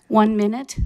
1 minute.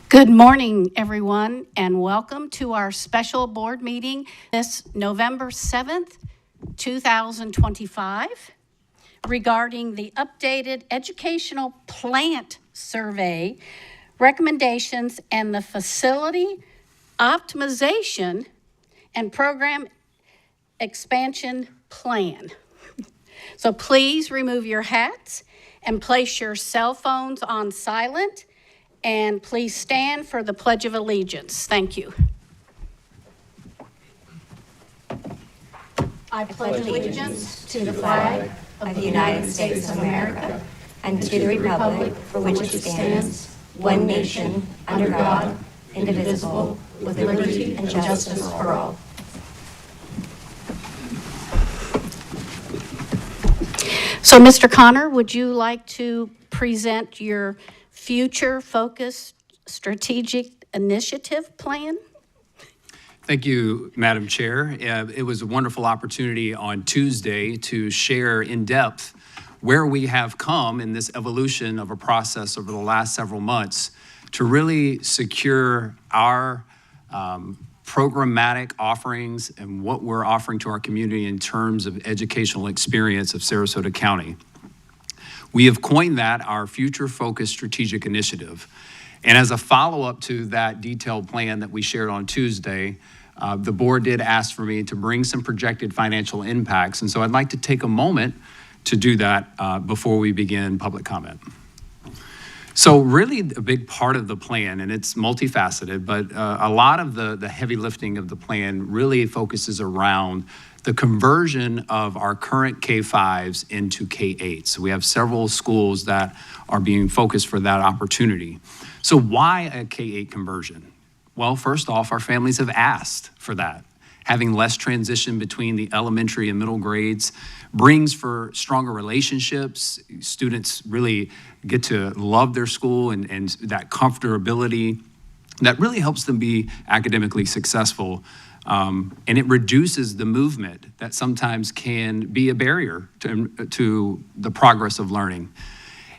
Good morning, everyone, and welcome to our special board meeting this November 7th, 2025, regarding the updated educational plant survey recommendations and the facility optimization and program expansion plan. So please remove your hats and place your cell phones on silent. And please stand for the Pledge of Allegiance. Thank you. I pledge allegiance to the flag of the United States of America and to the republic for which it stands, one nation, under God, indivisible, with liberty and justice for all. So, Mr. Connor, would you like to present your future focused strategic initiative plan? Thank you, Madam Chair. It was a wonderful opportunity on Tuesday to share in depth where we have come in this evolution of a process over the last several months to really secure our programmatic offerings and what we're offering to our community in terms of educational experience of Sarasota County. We have coined that our Future Focused Strategic Initiative. And as a follow-up to that detailed plan that we shared on Tuesday, the board did ask for me to bring some projected financial impacts. And so I'd like to take a moment to do that before we begin public comment. So really a big part of the plan, and it's multifaceted, but a lot of the heavy lifting of the plan really focuses around the conversion of our current K-5s into K-8s. So we have several schools that are being focused for that opportunity. So why a K-8 conversion? Well, first off, our families have asked for that. Having less transition between the elementary and middle grades brings for stronger relationships. Students really get to love their school and that comfortability that really helps them be academically successful. And it reduces the movement that sometimes can be a barrier to the progress of learning.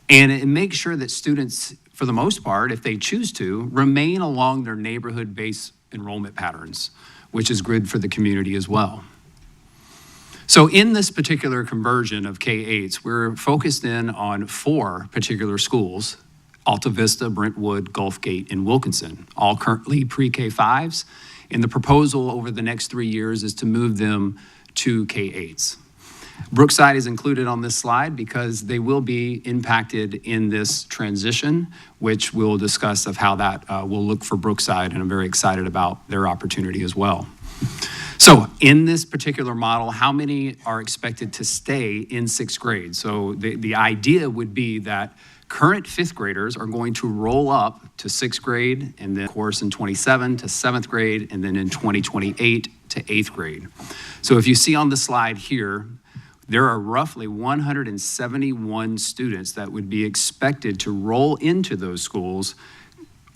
And it makes sure that students, for the most part, if they choose to, remain along their neighborhood-based enrollment patterns, which is good for the community as well. So in this particular conversion of K-8s, we're focused in on 4 particular schools: Alta Vista, Brentwood, Gulfgate, and Wilkinson, all currently pre-K-5s. And the proposal over the next 3 years is to move them to K-8s. Brookside is included on this slide because they will be impacted in this transition, which we'll discuss of how that will look for Brookside, and I'm very excited about their opportunity as well. So in this particular model, how many are expected to stay in 6th grade? So the idea would be that current 5th graders are going to roll up to 6th grade, and then of course in 27 to 7th grade, and then in 2028 to 8th grade. So if you see on the slide here, there are roughly 171 students that would be expected to roll into those schools,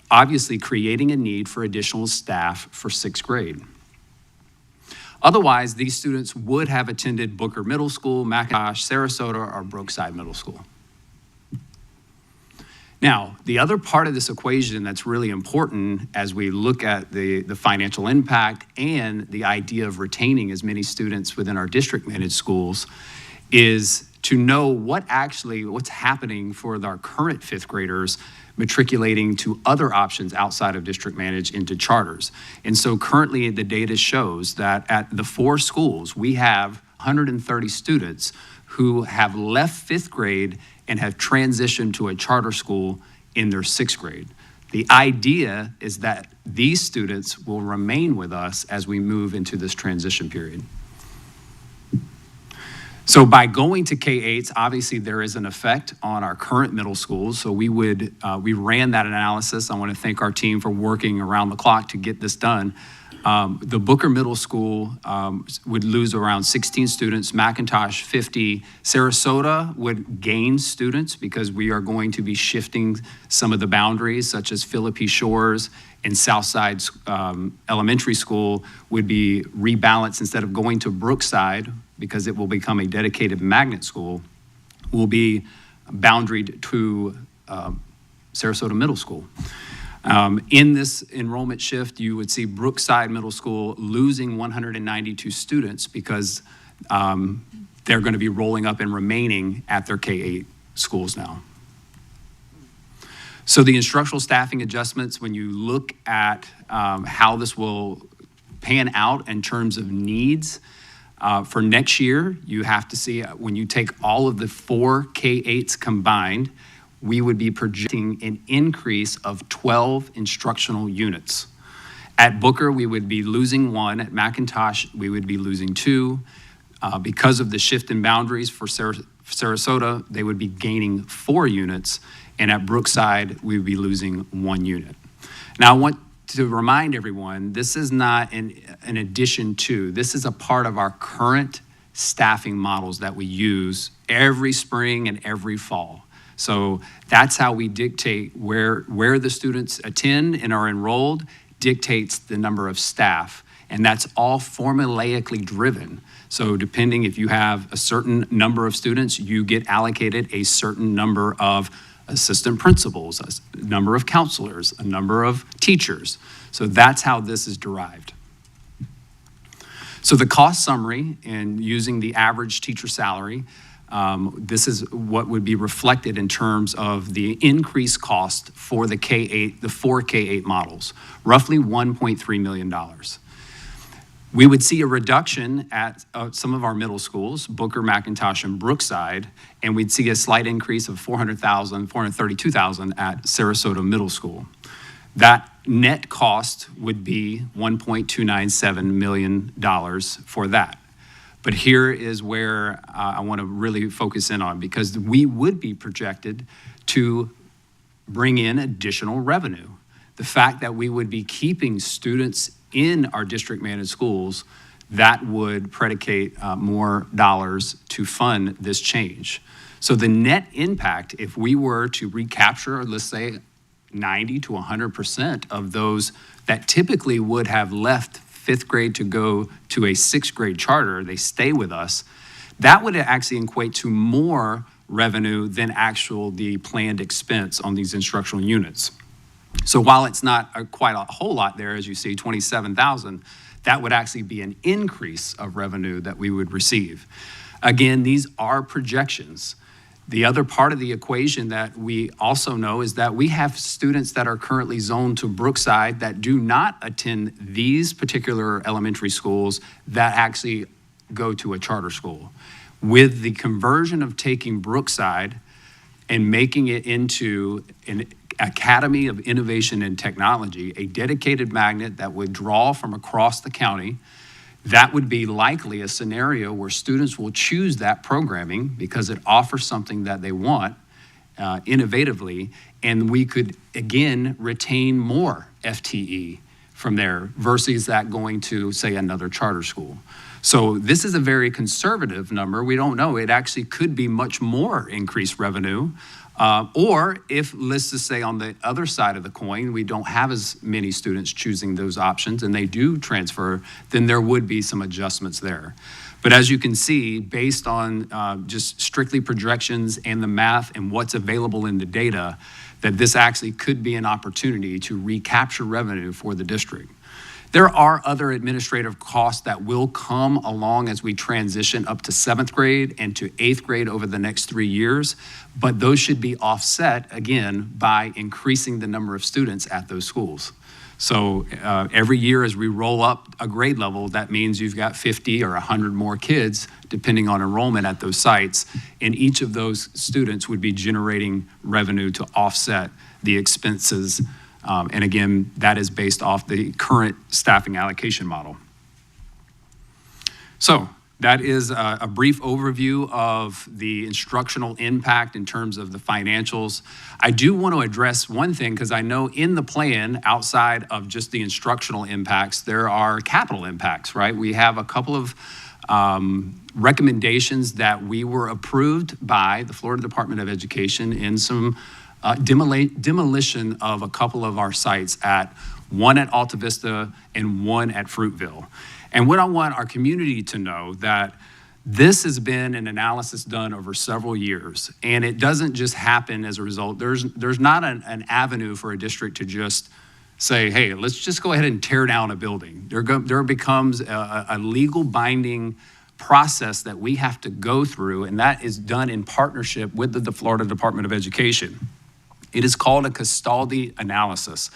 obviously creating a need for additional staff for 6th grade. Otherwise, these students would have attended Booker Middle School, McIntosh, Sarasota, or Brookside Middle School. Now, the other part of this equation that's really important as we look at the financial impact and the idea of retaining as many students within our district-managed schools is to know what's happening for our current 5th graders matriculating to other options outside of district managed into charters. And so currently the data shows that at the 4 schools, we have 130 students who have left 5th grade and have transitioned to a charter school in their 6th grade. The idea is that these students will remain with us as we move into this transition period. So by going to K-8s, obviously there is an effect on our current middle schools. So we ran that analysis. I want to thank our team for working around the clock to get this done. The Booker Middle School would lose around 16 students, McIntosh 50. Sarasota would gain students because we are going to be shifting some of the boundaries, such as Philippi Shores and Southside Elementary School would be rebalanced. Instead of going to Brookside, because it will become a dedicated magnet school, will be boundaried to Sarasota Middle School. In this enrollment shift, you would see Brookside Middle School losing 192 students because they're going to be rolling up and remaining at their K-8 schools now. So the instructional staffing adjustments, when you look at how this will pan out in terms of needs, for next year, you have to see when you take all of the 4 K-8s combined, we would be projecting an increase of 12 instructional units. At Booker, we would be losing 1. At McIntosh, we would be losing 2. Because of the shift in boundaries for Sarasota, they would be gaining 4 units. And at Brookside, we would be losing 1 unit. Now, I want to remind everyone, this is not an addition to, this is a part of our current staffing models that we use every spring and every fall. So that's how we dictate where the students attend and are enrolled dictates the number of staff. And that's all formulaically driven. So depending if you have a certain number of students, you get allocated a certain number of assistant principals, a number of counselors, a number of teachers. So that's how this is derived. So the cost summary and using the average teacher salary, this is what would be reflected in terms of the increased cost for the K-8, the 4 K-8 models, roughly $1.3 million. We would see a reduction at some of our middle schools, Booker, McIntosh, and Brookside, and we'd see a slight increase of $432,000 at Sarasota Middle School. That net cost would be $1.297 million for that. But here is where I want to really focus in on, because we would be projected to bring in additional revenue. The fact that we would be keeping students in our district managed schools, that would predicate more dollars to fund this change. So the net impact, if we were to recapture, let's say 90 to 100% of those that typically would have left 5th grade to go to a 6th grade charter, they stay with us, that would actually equate to more revenue than the planned expense on these instructional units. So while it's not quite a whole lot there, as you see, 27,000, that would actually be an increase of revenue that we would receive. Again, these are projections. The other part of the equation that we also know is that we have students that are currently zoned to Brookside that do not attend these particular elementary schools that actually go to a charter school. With the conversion of taking Brookside and making it into an Academy of Innovation and Technology, a dedicated magnet that would draw from across the county, that would be likely a scenario where students will choose that programming because it offers something that they want innovatively, and we could, again, retain more FTE from there versus that going to, say, another charter school. So this is a very conservative number. We don't know. It actually could be much more increased revenue. Or if, let's just say on the other side of the coin, we don't have as many students choosing those options and they do transfer, then there would be some adjustments there. But as you can see, based on just strictly projections and the math and what's available in the data, that this actually could be an opportunity to recapture revenue for the district. There are other administrative costs that will come along as we transition up to 7th grade and to 8th grade over the next 3 years, but those should be offset, again, by increasing the number of students at those schools. So every year as we roll up a grade level, that means you've got 50 or 100 more kids, depending on enrollment at those sites, and each of those students would be generating revenue to offset the expenses. And again, that is based off the current staffing allocation model. So That is a brief overview of the instructional impact in terms of the financials. I do want to address one thing because I know in the plan, outside of just the instructional impacts, there are capital impacts, right? We have a couple of recommendations that we were approved by the Florida Department of Education in some demolition of a couple of our sites, one at Alta Vista and one at Fruitville. And what I want our community to know that this has been an analysis done over several years, and it doesn't just happen as a result. There's not an avenue for a district to just say, hey, let's just go ahead and tear down a building. There becomes a legal binding process that we have to go through, and that is done in partnership with the Florida Department of Education. It is called a Castaldi analysis.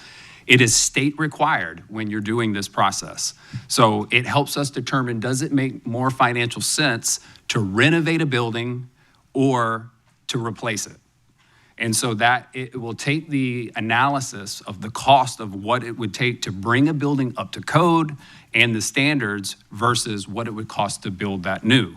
It is state required when you're doing this process. So it helps us determine, does it make more financial sense to renovate a building or to replace it? And so that it will take the analysis of the cost of what it would take to bring a building up to code and the standards versus what it would cost to build that new.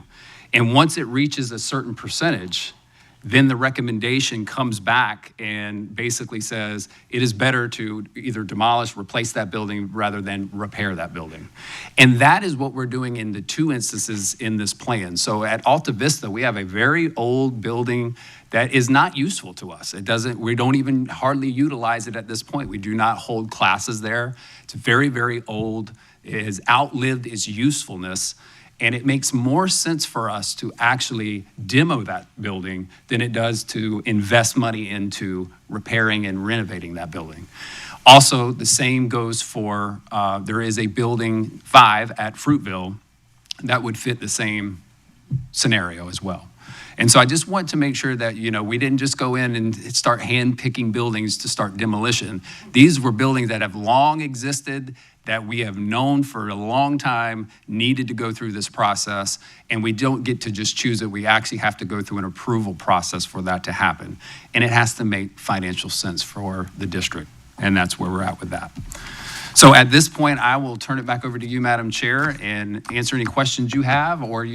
And once it reaches a certain percentage, then the recommendation comes back and basically says it is better to either demolish, replace that building rather than repair that building. And that is what we're doing in the two instances in this plan. So at Alta Vista, we have a very old building that is not useful to us. We don't even hardly utilize it at this point. We do not hold classes there. It's very, very old. It has outlived its usefulness. And it makes more sense for us to actually demo that building than it does to invest money into repairing and renovating that building. Also, the same goes for, there is a building 5 at Fruitville that would fit the same scenario as well. And so I just want to make sure that, we didn't just go in and start hand-picking buildings to start demolition. These were buildings that have long existed, that we have known for a long time needed to go through this process, and we don't get to just choose it. We actually have to go through an approval process for that to happen. And it has to make financial sense for the district, and that's where we're at with that. So at this point, I will turn it back over to you, Madam Chair, and answer any questions you have or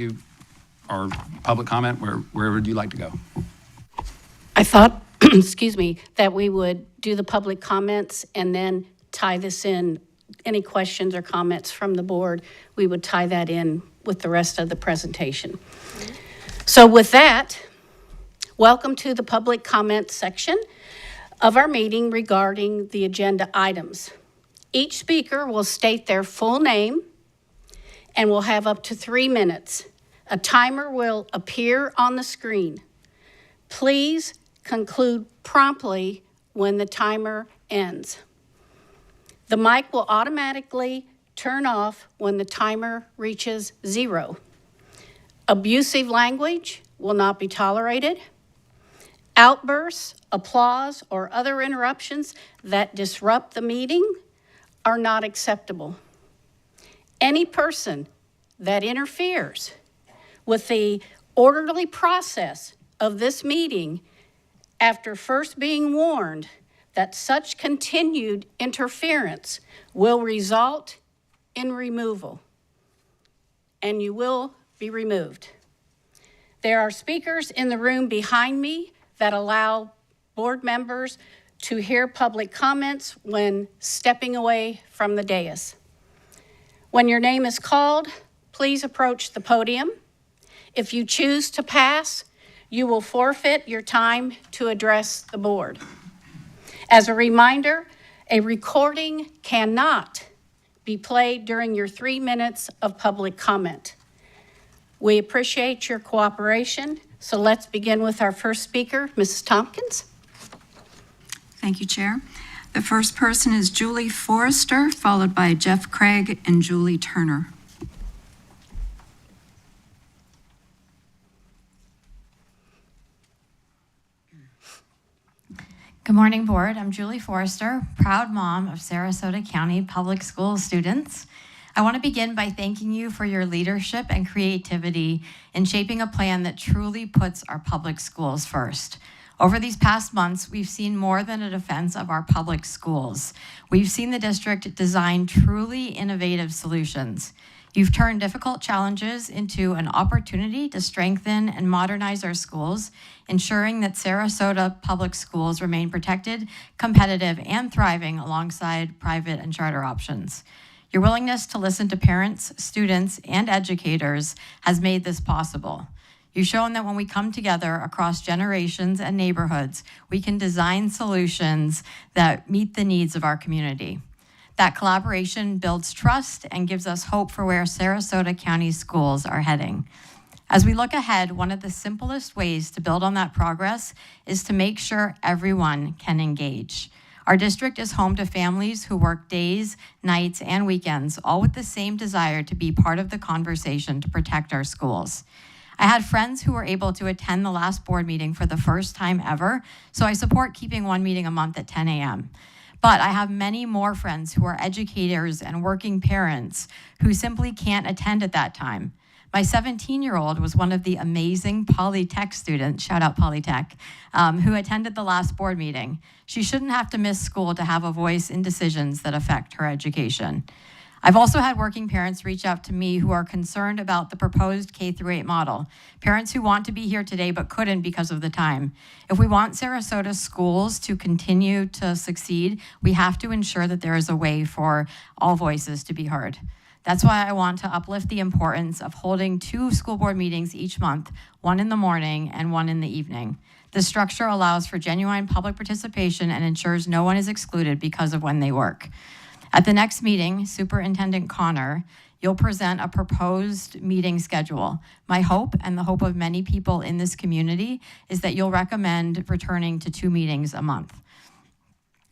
public comment, wherever would you like to go? I thought, excuse me, that we would do the public comments and then tie this in. Any questions or comments from the board, we would tie that in with the rest of the presentation. So with that, welcome to the public comment section of our meeting regarding the agenda items. Each speaker will state their full name and will have up to 3 minutes. A timer will appear on the screen. Please conclude promptly when the timer ends. The mic will automatically turn off when the timer reaches 0. Abusive language will not be tolerated. Outbursts, applause, or other interruptions that disrupt the meeting are not acceptable. Any person that interferes with the orderly process of this meeting after first being warned that such continued interference will result in removal, and you will be removed. There are speakers in the room behind me that allow board members to hear public comments when stepping away from the dais. When your name is called, please approach the podium. If you choose to pass, you will forfeit your time to address the board. As a reminder, a recording cannot be played during your 3 minutes of public comment. We appreciate your cooperation, so let's begin with our first speaker, Mrs. Tompkins. Thank you, Chair. The first person is Julie Forrester, followed by Jeff Craig and Julie Turner. Good morning, board. I'm Julie Forrester, proud mom of Sarasota County Public School students. I want to begin by thanking you for your leadership and creativity in shaping a plan that truly puts our public schools first. Over these past months, we've seen more than a defense of our public schools. We've seen the district design truly innovative solutions. You've turned difficult challenges into an opportunity to strengthen and modernize our schools, ensuring that Sarasota public schools remain protected, competitive, and thriving alongside private and charter options. Your willingness to listen to parents, students, and educators has made this possible. You've shown that when we come together across generations and neighborhoods, we can design solutions that meet the needs of our community. That collaboration builds trust and gives us hope for where Sarasota County schools are heading. As we look ahead, one of the simplest ways to build on that progress is to make sure everyone can engage. Our district is home to families who work days, nights, and weekends, all with the same desire to be part of the conversation to protect our schools. I had friends who were able to attend the last board meeting for the first time ever, so I support keeping one meeting a month at 10 a.m. But I have many more friends who are educators and working parents who simply can't attend at that time. My 17-year-old was one of the amazing Polytech students, shout out Polytech, who attended the last board meeting. She shouldn't have to miss school to have a voice in decisions that affect her education. I've also had working parents reach out to me who are concerned about the proposed K-8 model, parents who want to be here today but couldn't because of the time. If we want Sarasota schools to continue to succeed, we have to ensure that there is a way for all voices to be heard. That's why I want to uplift the importance of holding 2 school board meetings each month, one in the morning and one in the evening. This structure allows for genuine public participation and ensures no one is excluded because of when they work. At the next meeting, Superintendent Connor, you'll present a proposed meeting schedule. My hope, and the hope of many people in this community, is that you'll recommend returning to 2 meetings a month.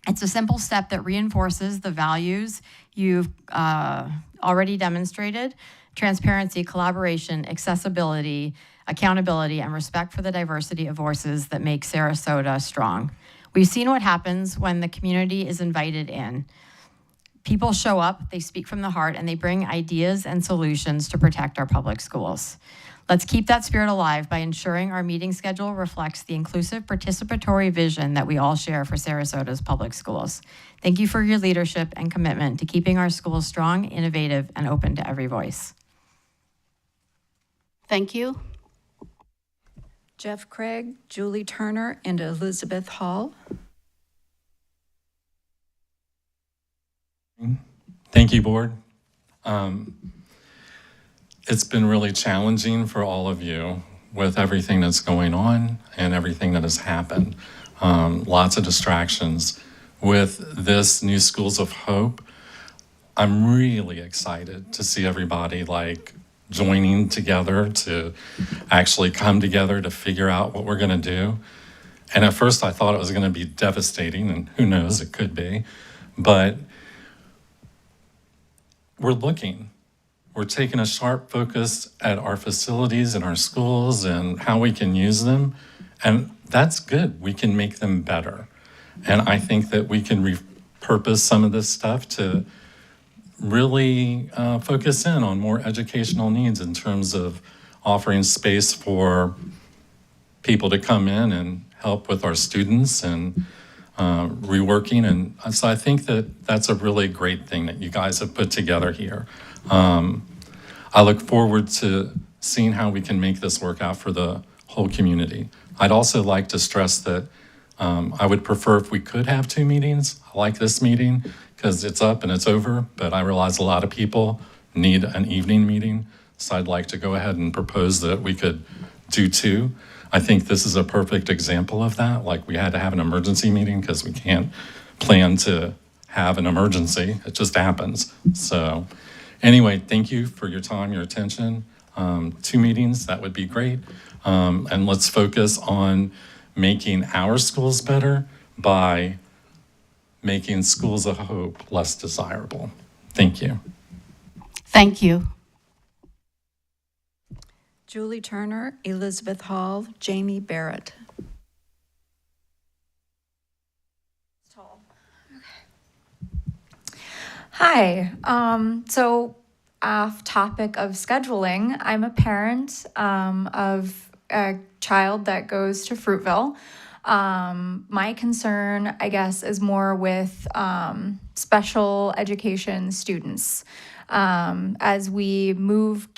It's a simple step that reinforces the values you've already demonstrated: transparency, collaboration, accessibility, accountability, and respect for the diversity of voices that make Sarasota strong. We've seen what happens when the community is invited in. People show up, they speak from the heart, and they bring ideas and solutions to protect our public schools. Let's keep that spirit alive by ensuring our meeting schedule reflects the inclusive, participatory vision that we all share for Sarasota's public schools. Thank you for your leadership and commitment to keeping our schools strong, innovative, and open to every voice. Thank you. Jeff Craig, Julie Turner, and Elizabeth Hall. Thank you, Board. It's been really challenging for all of you with everything that's going on and everything that has happened. Lots of distractions. With this New Schools of Hope, I'm really excited to see everybody joining together to actually come together to figure out what we're going to do. And at first I thought it was going to be devastating, and who knows, it could be. But we're taking a sharp focus at our facilities and our schools and how we can use them. And that's good. We can make them better. And I think that we can repurpose some of this stuff to really focus in on more educational needs in terms of offering space for people to come in and help with our students and reworking. And so I think that that's a really great thing that you guys have put together here. I look forward to seeing how we can make this work out for the whole community. I'd also like to stress that I would prefer if we could have 2 meetings. I like this meeting because it's up and it's over, but I realize a lot of people need an evening meeting. So I'd like to go ahead and propose that we could do 2. I think this is a perfect example of that. We had to have an emergency meeting because we can't plan to have an emergency. It just happens. So anyway, thank you for your time, your attention. 2 meetings, that would be great. And let's focus on making our schools better by making Schools of Hope less desirable. Thank you. Thank you. Julie Turner, Elizabeth Hall, Jamie Barrett. Hi. So off topic of scheduling, I'm a parent of a child that goes to Fruitville. My concern, I guess, is more with special education students. As we move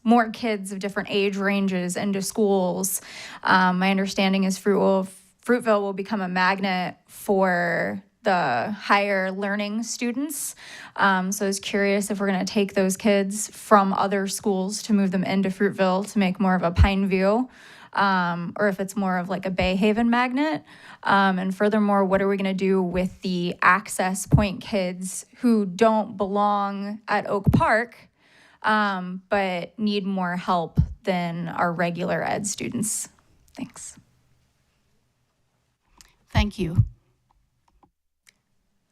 more kids of different age ranges into schools, my understanding is Fruitville will become a magnet for the higher learning students. So I was curious if we're going to take those kids from other schools to move them into Fruitville to make more of a Pineview, or if it's more of like a Bay Haven magnet. And furthermore, what are we going to do with the access point kids who don't belong at Oak Park, but need more help than our regular ed students? Thanks. Thank you.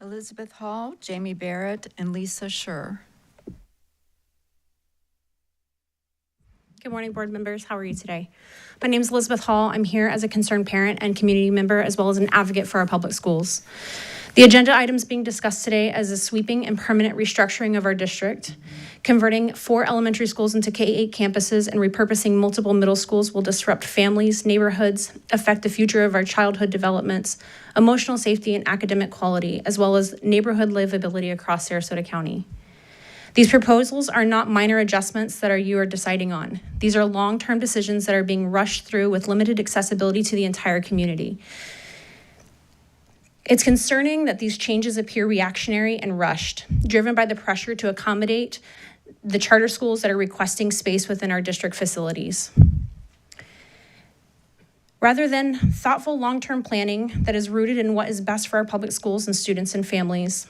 Elizabeth Hall, Jamie Barrett, and Lisa Schur. Good morning, board members. How are you today? My name is Elizabeth Hall. I'm here as a concerned parent and community member, as well as an advocate for our public schools. The agenda items being discussed today is a sweeping and permanent restructuring of our district. Converting 4 elementary schools into K-8 campuses and repurposing multiple middle schools will disrupt families, neighborhoods, affect the future of our childhood developments, emotional safety and academic quality, as well as neighborhood livability across Sarasota County. These proposals are not minor adjustments that you are deciding on. These are long-term decisions that are being rushed through with limited accessibility to the entire community. It's concerning that these changes appear reactionary and rushed, driven by the pressure to accommodate the charter schools that are requesting space within our district facilities. Rather than thoughtful long-term planning that is rooted in what is best for our public schools and students and families.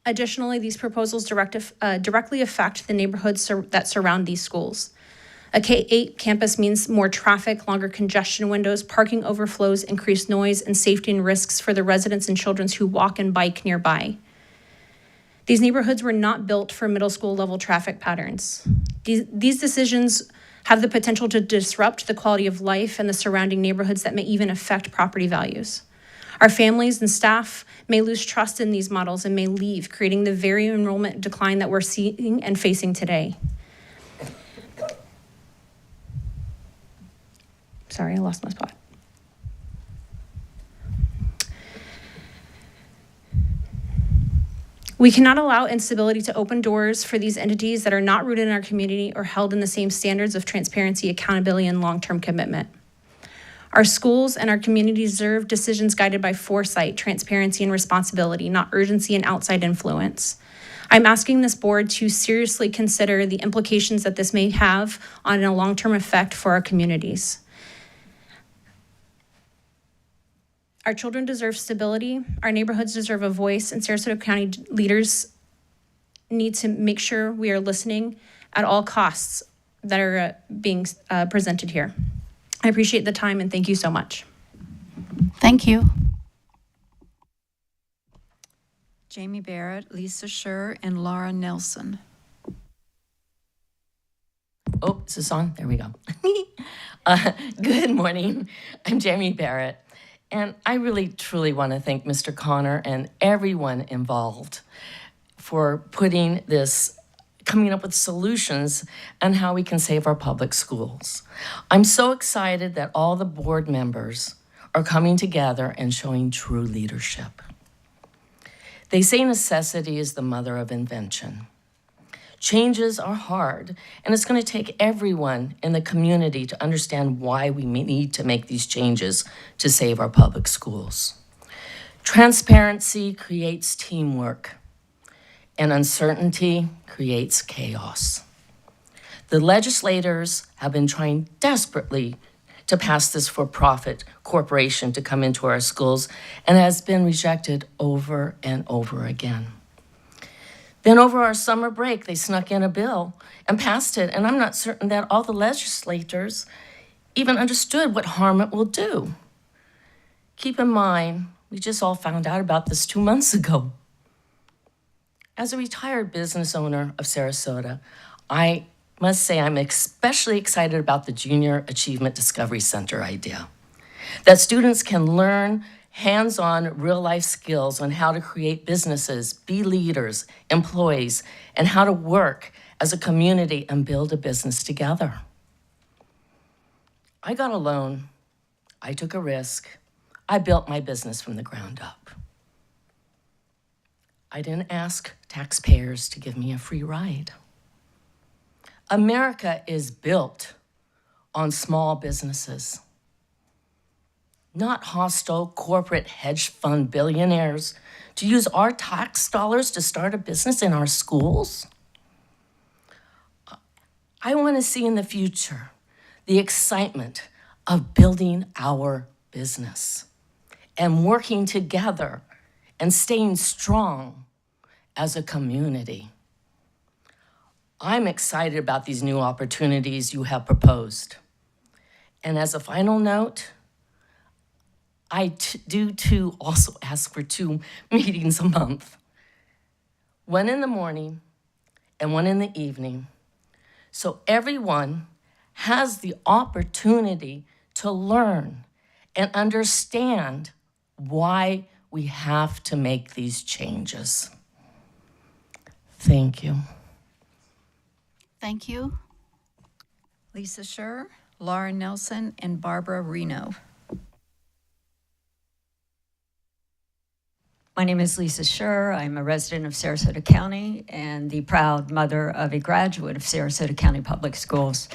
Additionally, these proposals directly affect the neighborhoods that surround these schools. A K-8 campus means more traffic, longer congestion windows, parking overflows, increased noise, and safety and risks for the residents and children who walk and bike nearby. These neighborhoods were not built for middle school level traffic patterns. These decisions have the potential to disrupt the quality of life in the surrounding neighborhoods that may even affect property values. Our families and staff may lose trust in these models and may leave, creating the very enrollment decline that we're seeing and facing today. Sorry, I lost my spot. We cannot allow instability to open doors for these entities that are not rooted in our community or held in the same standards of transparency, accountability, and long-term commitment. Our schools and our community deserve decisions guided by foresight, transparency, and responsibility, not urgency and outside influence. I'm asking this board to seriously consider the implications that this may have on a long-term effect for our communities. Our children deserve stability, our neighborhoods deserve a voice, and Sarasota County leaders need to make sure we are listening at all costs that are being presented here. I appreciate the time and thank you so much. Thank you. Jamie Barrett, Lisa Schur, and Laura Nelson. Oh, is this on? There we go. Good morning. I'm Jamie Barrett. And I really, truly want to thank Mr. Connor and everyone involved for coming up with solutions on how we can save our public schools. I'm so excited that all the board members are coming together and showing true leadership. They say necessity is the mother of invention. Changes are hard, and it's going to take everyone in the community to understand why we need to make these changes to save our public schools. Transparency creates teamwork, and uncertainty creates chaos. The legislators have been trying desperately to pass this for-profit corporation to come into our schools, and has been rejected over and over again. Then over our summer break, they snuck in a bill and passed it, and I'm not certain that all the legislators even understood what harm it will do. Keep in mind, we just all found out about this 2 months ago. As a retired business owner of Sarasota, I must say I'm especially excited about the Junior Achievement Discovery Center idea. That students can learn hands-on real-life skills on how to create businesses, be leaders, employees, and how to work as a community and build a business together. I got a loan I took a risk. I built my business from the ground up. I didn't ask taxpayers to give me a free ride. America is built on small businesses, not hostile corporate hedge fund billionaires to use our tax dollars to start a business in our schools. I want to see in the future the excitement of building our business and working together and staying strong as a community. I'm excited about these new opportunities you have proposed. And as a final note, I do too also ask for 2 meetings a month, one in the morning and one in the evening, so everyone has the opportunity to learn and understand why we have to make these changes. Thank you. Thank you. Lisa Scher, Laura Nelson, and Barbara Reno. My name is Lisa Scher. I'm a resident of Sarasota County and the proud mother of a graduate of Sarasota County Public Schools.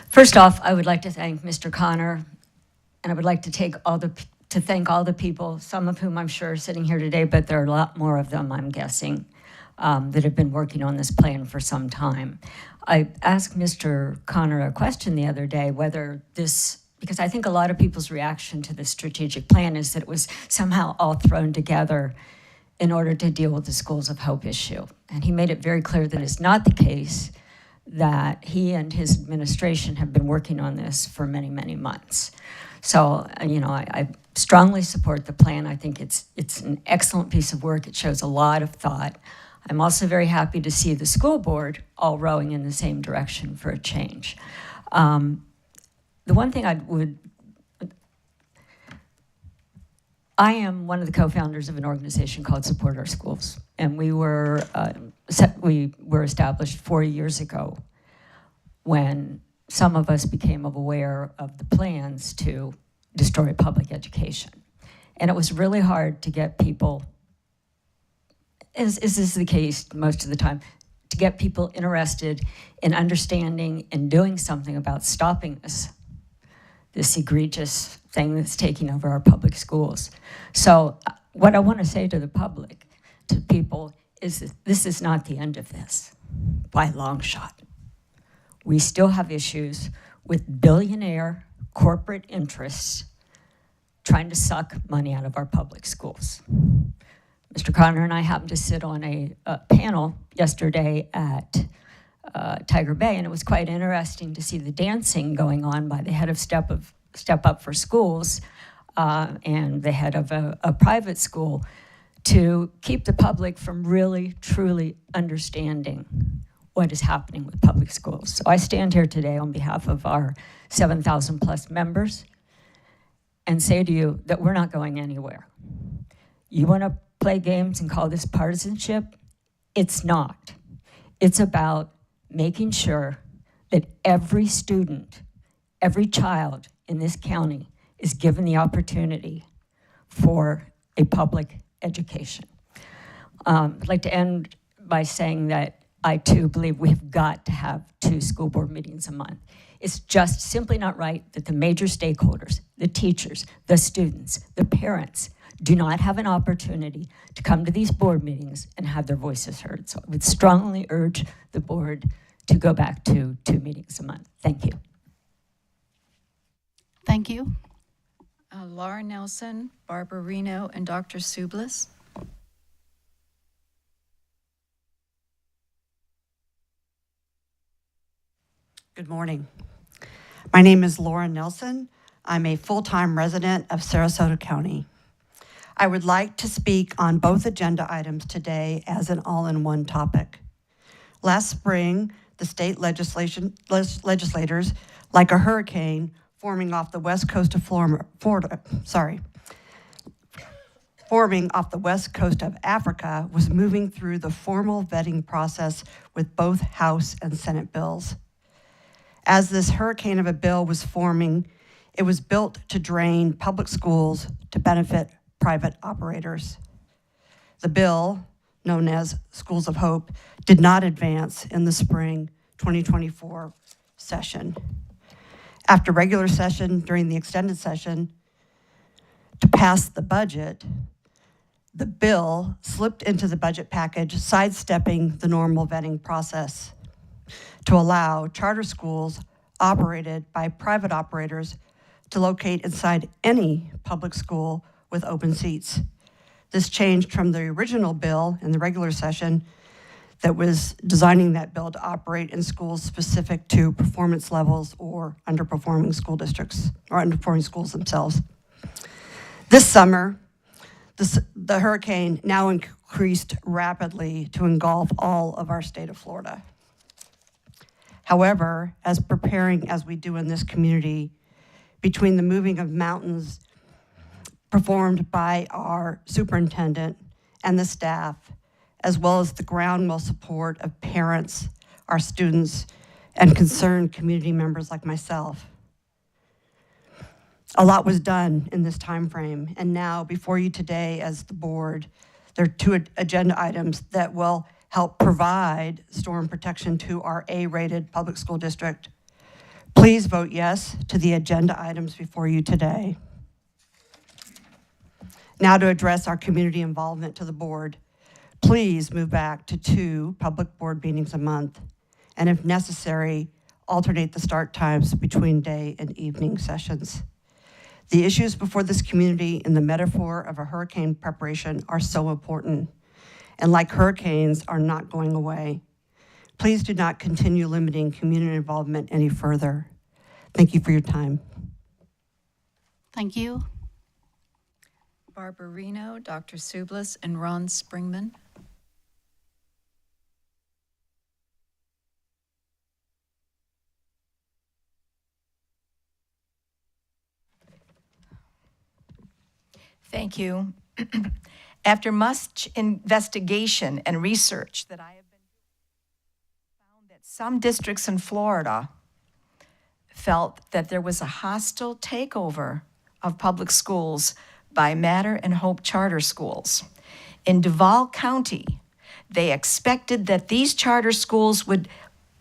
First off, I would like to thank Mr. Connor, and I would like to thank all the people, some of whom I'm sure are sitting here today, but there are a lot more of them, I'm guessing, that have been working on this plan for some time. I asked Mr. Connor a question the other day, whether this, because I think a lot of people's reaction to the strategic plan is that it was somehow all thrown together in order to deal with the Schools of Hope issue. And he made it very clear that it's not the case, that he and his administration have been working on this for many, many months. So, I strongly support the plan. I think it's an excellent piece of work. It shows a lot of thought. I'm also very happy to see the school board all rowing in the same direction for a change. The one thing I am one of the co-founders of an organization called Support Our Schools, and we were established 4 years ago when some of us became aware of the plans to destroy public education. And it was really hard to get people, as is the case most of the time, to get people interested in understanding and doing something about stopping this egregious thing that's taking over our public schools. So what I want to say to the public, to people, is that this is not the end of this, by a long shot. We still have issues with billionaire corporate interests trying to suck money out of our public schools. Mr. Connor and I happened to sit on a panel yesterday at Tiger Bay, and it was quite interesting to see the dancing going on by the head of Step Up for Schools and the head of a private school to keep the public from really, truly understanding what is happening with public schools. So I stand here today on behalf of our 7,000 plus members and say to you that we're not going anywhere. You want to play games and call this partisanship? It's not. It's about making sure that every student, every child in this county is given the opportunity for a public education. I'd like to end by saying that I too believe we've got to have 2 school board meetings a month. It's just simply not right that the major stakeholders, the teachers, the students, the parents, do not have an opportunity to come to these board meetings and have their voices heard. So I would strongly urge the board to go back to 2 meetings a month. Thank you. Thank you. Laura Nelson, Barbara Reno, and Dr. Sublis. Good morning. My name is Laura Nelson. I'm a full-time resident of Sarasota County. I would like to speak on both agenda items today as an all-in-one topic. Last spring, the state legislators, like a hurricane forming off the west coast of forming off the west coast of Africa, was moving through the formal vetting process with both House and Senate bills. As this hurricane of a bill was forming, It was built to drain public schools to benefit private operators. The bill, known as Schools of Hope, did not advance in the spring 2024 session. After regular session, during the extended session, to pass the budget, the bill slipped into the budget package, sidestepping the normal vetting process to allow charter schools operated by private operators to locate inside any public school with open seats. This changed from the original bill in the regular session that was designing that bill to operate in schools specific to performance levels or underperforming school districts or underperforming schools themselves. This summer, the hurricane now increased rapidly to engulf all of our state of Florida. However, as preparing as we do in this community, between the moving of mountains performed by our superintendent and the staff, as well as the ground-level support of parents, our students, and concerned community members like myself. A lot was done in this time frame, and now before you today as the board, there are 2 agenda items that will help provide storm protection to our A-rated public school district. Please vote yes to the agenda items before you today. Now to address our community involvement to the board, please move back to 2 public board meetings a month, and if necessary, alternate the start times between day and evening sessions. The issues before this community in the metaphor of a hurricane preparation are so important, and like hurricanes, are not going away. Please do not continue limiting community involvement any further. Thank you for your time. Thank you. Barbara Reno, Dr. Sublis, and Ron Springman. Thank you. After much investigation and research that I have been doing, I found that some districts in Florida felt that there was a hostile takeover of public schools by Matter and Hope charter schools. In Duval County, they expected that these charter schools would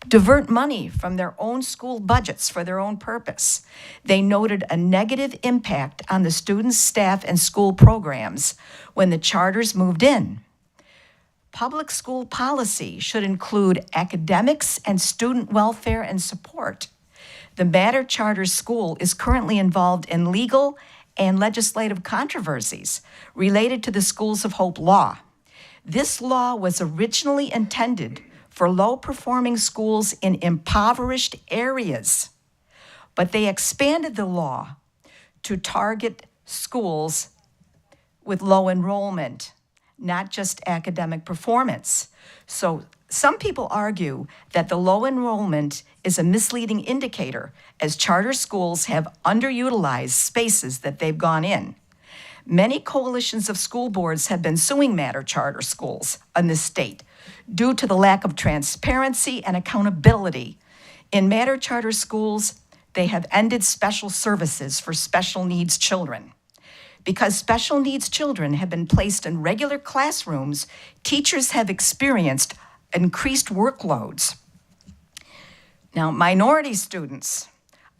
divert money from their own school budgets for their own purpose. They noted a negative impact on the students, staff, and school programs when the charters moved in. Public school policy should include academics and student welfare and support. The Matter Charter School is currently involved in legal and legislative controversies related to the Schools of Hope law. This law was originally intended for low-performing schools in impoverished areas, but they expanded the law to target schools with low enrollment, not just academic performance. So some people argue that the low enrollment is a misleading indicator, as charter schools have underutilized spaces that they've gone in. Many coalitions of school boards have been suing Matter charter schools in this state due to the lack of transparency and accountability. In Matter charter schools, they have ended special services for special needs children. Because special needs children have been placed in regular classrooms, teachers have experienced increased workloads. Now, minority students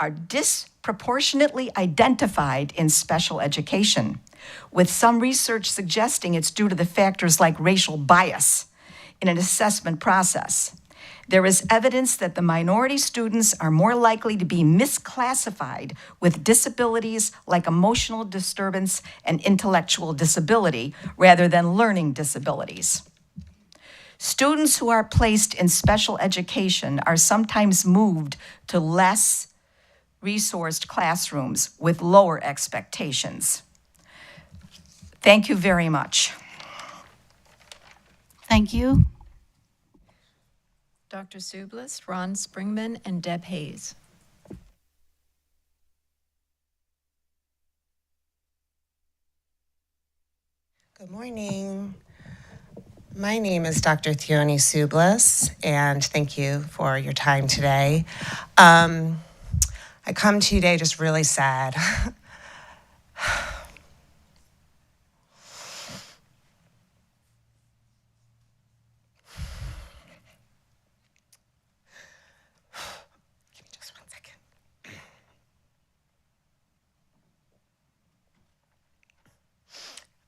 are disproportionately identified in special education, with some research suggesting it's due to the factors like racial bias in an assessment process. There is evidence that the minority students are more likely to be misclassified with disabilities like emotional disturbance and intellectual disability rather than learning disabilities. Students who are placed in special education are sometimes moved to less resourced classrooms with lower expectations. Thank you very much. Thank you. Dr. Sublis, Ron Springman, and Deb Hayes. Good morning. My name is Dr. Theoni Sublis, and thank you for your time today. I I come to you today just really sad. Give me just 1 second.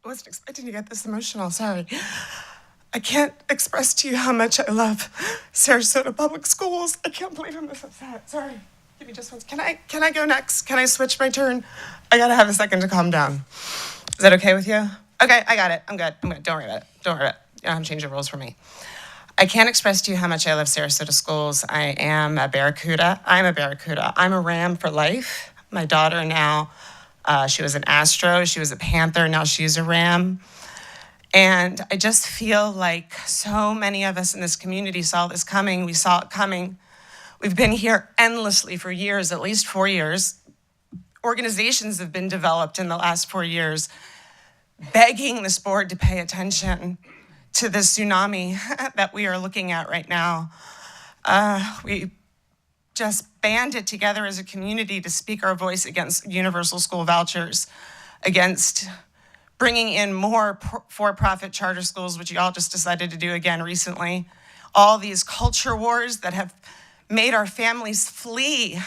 I wasn't expecting to get this emotional, sorry. I can't express to you how much I love Sarasota Public Schools. I can't believe I'm this upset, sorry. Give me just 1 second. Can I go next? Can I switch my turn? I gotta have a second to calm down. Is that okay with you? Okay, I got it, I'm good. Don't worry about it, don't worry about it. You don't have to change the rules for me. I can't express to you how much I love Sarasota Schools. I am a Barracuda. I'm a Barracuda. I'm a Ram for life. My daughter now, she was an Astro, she was a Panther, now she's a Ram. And I just feel like so many of us in this community saw this coming. We saw it coming. We've been here endlessly for years, at least 4 years. Organizations have been developed in the last 4 years, begging this board to pay attention to the tsunami that we are looking at right now. We just banded together as a community to speak our voice against universal school vouchers, against bringing in more for-profit charter schools, which y'all just decided to do again recently. All these culture wars that have made our families flee.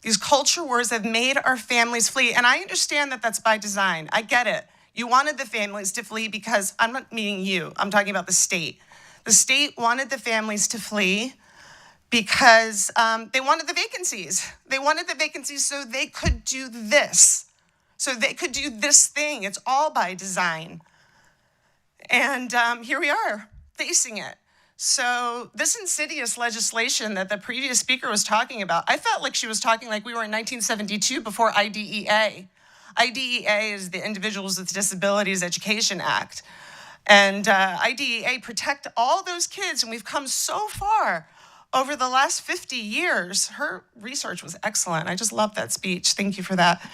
These culture wars have made our families flee. And I understand that that's by design. I get it. You wanted the families to flee because, I'm not meaning you, I'm talking about the state. The state wanted the families to flee because they wanted the vacancies. They wanted the vacancies so they could do this. So they could do this thing. It's all by design. And here we are, facing it. So this insidious legislation that the previous speaker was talking about, I felt like she was talking like we were in 1972 before IDEA. IDEA is the Individuals with Disabilities Education Act. And IDEA protect all those kids, and we've come so far over the last 50 years. Her research was excellent. I just love that speech. Thank you for that.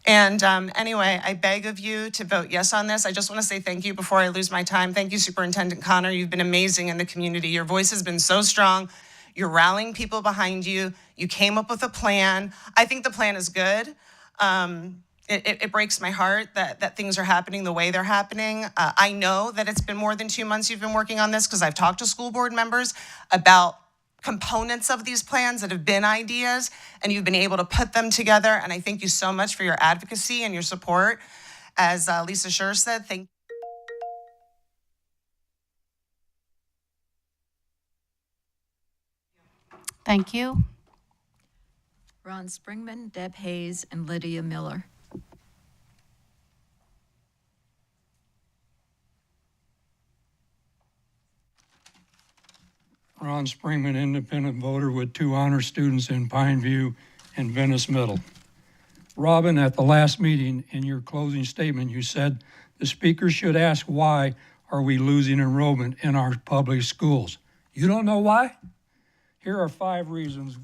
And anyway, I beg of you to vote yes on this. I just want to say thank you before I lose my time. Thank you, Superintendent Connor. You've been amazing in the community. Your voice has been so strong. You're rallying people behind you. You came up with a plan. I think the plan is good. It breaks my heart that things are happening the way they're happening. I know that it's been more than 2 months you've been working on this because I've talked to school board members about components of these plans that have been ideas, and you've been able to put them together. And I thank you so much for your advocacy and your support. As Lisa Scher said, thank you. Thank you. Ron Springman, Deb Hayes, and Lydia Miller. Ron Springman, independent voter with 2 honor students in Pineview and Venice Middle. Robin, at the last meeting, in your closing statement, you said the speaker should ask why are we losing enrollment in our public schools. You don't know why? Here are 5 reasons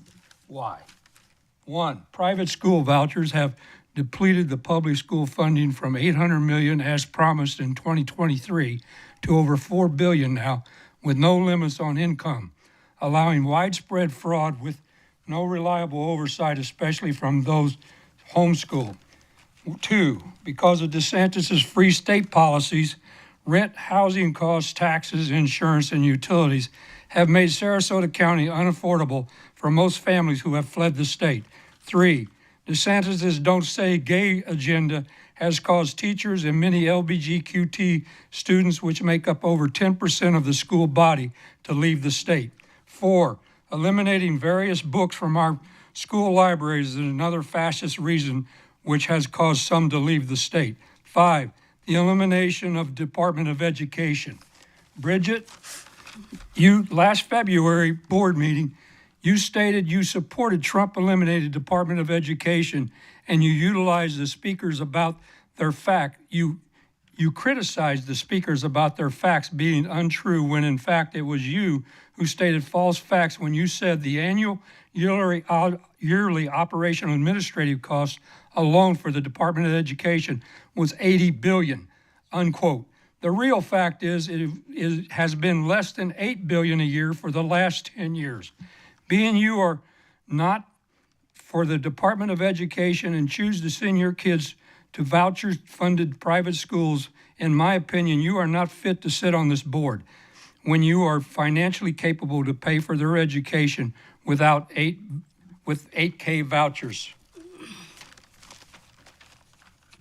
why. 1, private school vouchers have depleted the public school funding from $800 million as promised in 2023 to over $4 billion now, with no limits on income, allowing widespread fraud with no reliable oversight, especially from those homeschooled. 2, because of DeSantis' free state policies, rent, housing costs, taxes, insurance, and utilities have made Sarasota County unaffordable for most families who have fled the state. 3, DeSantis' Don't Say Gay agenda has caused teachers and many LGBTQ students, which make up over 10% of the school body, to leave the state. 4, eliminating various books from our school libraries is another fascist reason which has caused some to leave the state. 5, the elimination of Department of Education. Bridget, you last February board meeting, you stated you supported Trump eliminated Department of Education, and you utilized the speakers about their you criticized the speakers about their facts being untrue when in fact it was you who stated false facts when you said the annual yearly operational administrative costs alone for the Department of Education was $80 billion, unquote. The real fact is it has been less than $8 billion a year for the last 10 years. Being you are not for the Department of Education and choose to send your kids to voucher-funded private schools, in my opinion, you are not fit to sit on this board when you are financially capable to pay for their education with 8K vouchers.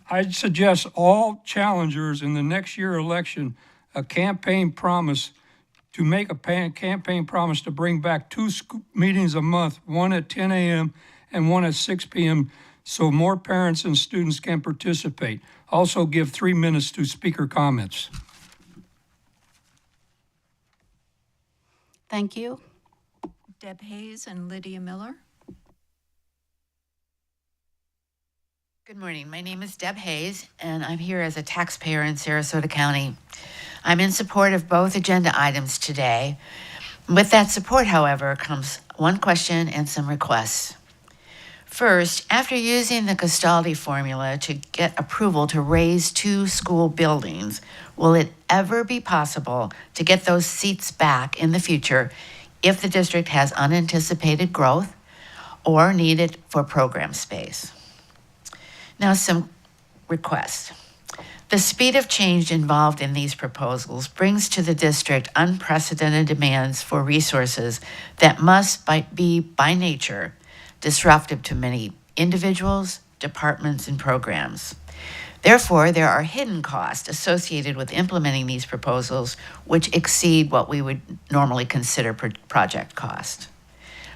I'd suggest all challengers in the next year election make a campaign promise to bring back 2 meetings a month, one at 10 a.m. and one at 6 p.m. so more parents and students can participate. Also give 3 minutes to speaker comments. Thank you. Deb Hayes and Lydia Miller. Good morning. My name is Deb Hayes, and I'm here as a taxpayer in Sarasota County. I'm in support of both agenda items today. With that support, however, comes one question and some requests. First, after using the Castaldi formula to get approval to raise 2 school buildings, will it ever be possible to get those seats back in the future if the district has unanticipated growth or need it for program space? Now, some requests. The speed of change involved in these proposals brings to the district unprecedented demands for resources that must be by nature disruptive to many individuals, departments, and programs. Therefore, there are hidden costs associated with implementing these proposals which exceed what we would normally consider project cost.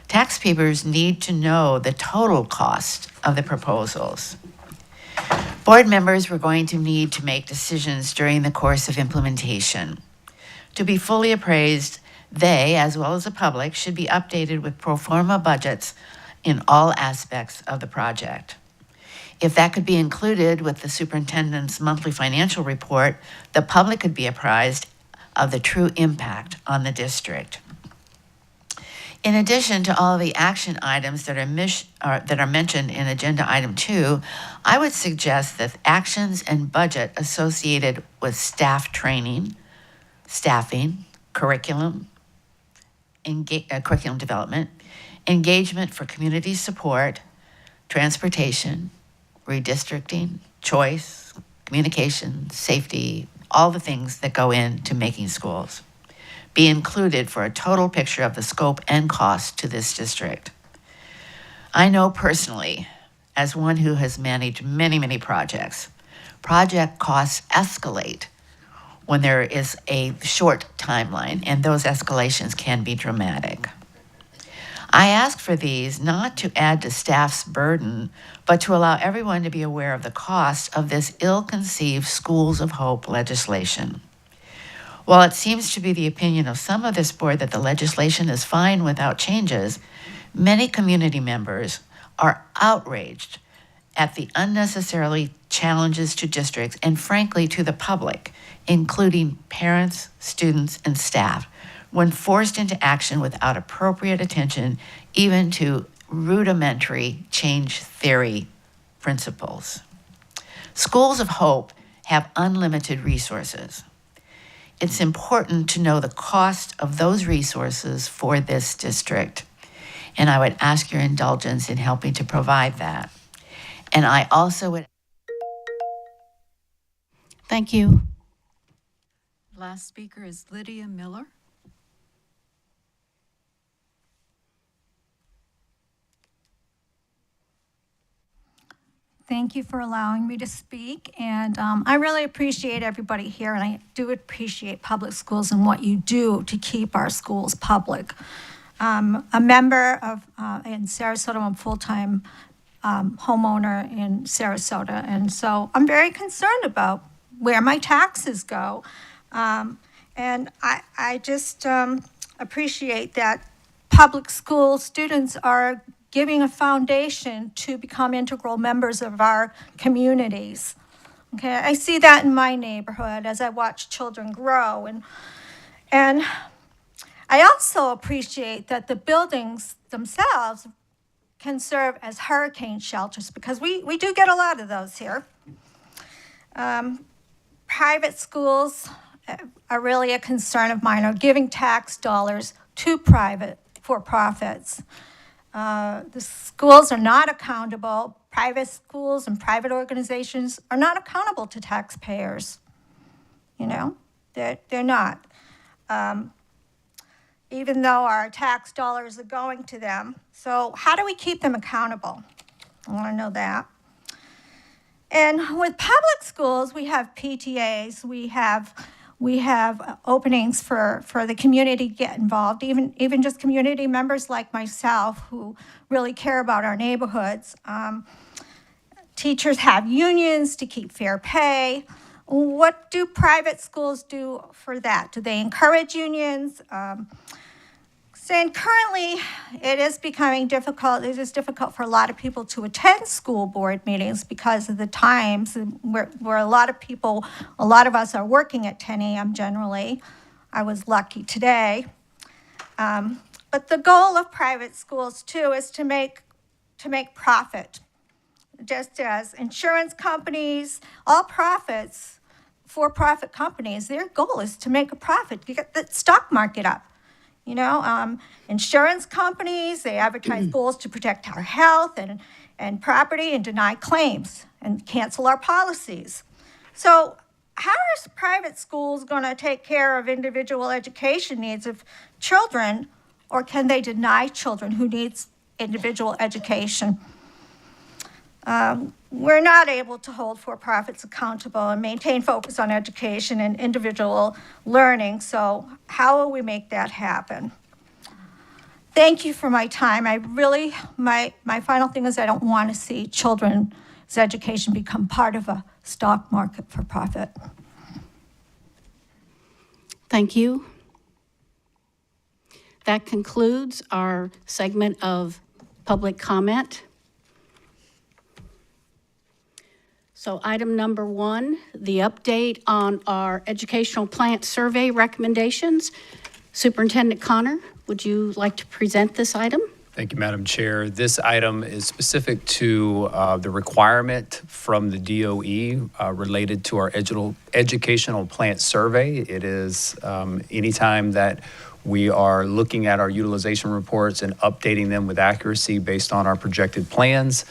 Taxpayers need to know the total cost of the proposals. Board members were going to need to make decisions during the course of implementation. To be fully appraised, they, as well as the public, should be updated with pro forma budgets in all aspects of the project. If that could be included with the superintendent's monthly financial report, the public could be apprised of the true impact on the district. In addition to all of the action items that are mentioned in Agenda Item 2, I would suggest that actions and budget associated with staff training, staffing, curriculum development, engagement for community support, transportation, redistricting, choice, communication, safety, all the things that go into making schools, be included for a total picture of the scope and cost to this district. I know personally, as one who has managed many, many projects, project costs escalate when there is a short timeline, and those escalations can be dramatic. I ask for these not to add to staff's burden, but to allow everyone to be aware of the cost of this ill-conceived Schools of Hope legislation. While it seems to be the opinion of some of this board that the legislation is fine without changes, many community members are outraged at the unnecessarily challenges to districts and frankly to the public, including parents, students, and staff, when forced into action without appropriate attention even to rudimentary change theory principles. Schools of Hope have unlimited resources. It's important to know the cost of those resources for this district, and I would ask your indulgence in helping to provide that. And I also would... Thank you. Last speaker is Lydia Miller. Thank you for allowing me to speak. And I really appreciate everybody here, and I do appreciate public schools and what you do to keep our schools public. A member of in Sarasota, I'm a full-time homeowner in Sarasota, and so I'm very concerned about where my taxes go. And I just appreciate that public school students are giving a foundation to become integral members of our communities. Okay, I see that in my neighborhood as I watch children grow. And I also appreciate that the buildings themselves can serve as hurricane shelters, because we do get a lot of those here. Private schools are really a concern of mine, are giving tax dollars to private for-profits. The schools are not accountable. Private schools and private organizations are not accountable to taxpayers. You know, they're not. Even though our tax dollars are going to them. So how do we keep them accountable? I want to know that. And with public schools, we have PTAs, we have openings for the community to get involved, even just community members like myself who really care about our neighborhoods. Teachers have unions to keep fair pay. What do private schools do for that? Do they encourage unions? And currently, it is becoming difficult. It is difficult for a lot of people to attend school board meetings because of the times where a lot of us are working at 10 a.m. generally. I was lucky today. But the goal of private schools too is to make profit. Just as insurance companies, all profits, for-profit companies, their goal is to make a profit, to get the stock market up. You know, insurance companies, they advertise goals to protect our health and property and deny claims and cancel our policies. So how are private schools going to take care of individual education needs of children, or can they deny children who needs individual education? We're not able to hold for-profits accountable and maintain focus on education and individual learning, so how will we make that happen? Thank you for my time. My final thing is I don't want to see children's education become part of a stock market for profit. Thank you. That concludes our segment of public comment. So item number 1, the update on our educational plant survey recommendations. Superintendent Connor, would you like to present this item? Thank you, Madam Chair. This item is specific to the requirement from the DOE related to our educational plant survey. It is anytime that we are looking at our utilization reports and updating them with accuracy based on our projected plans,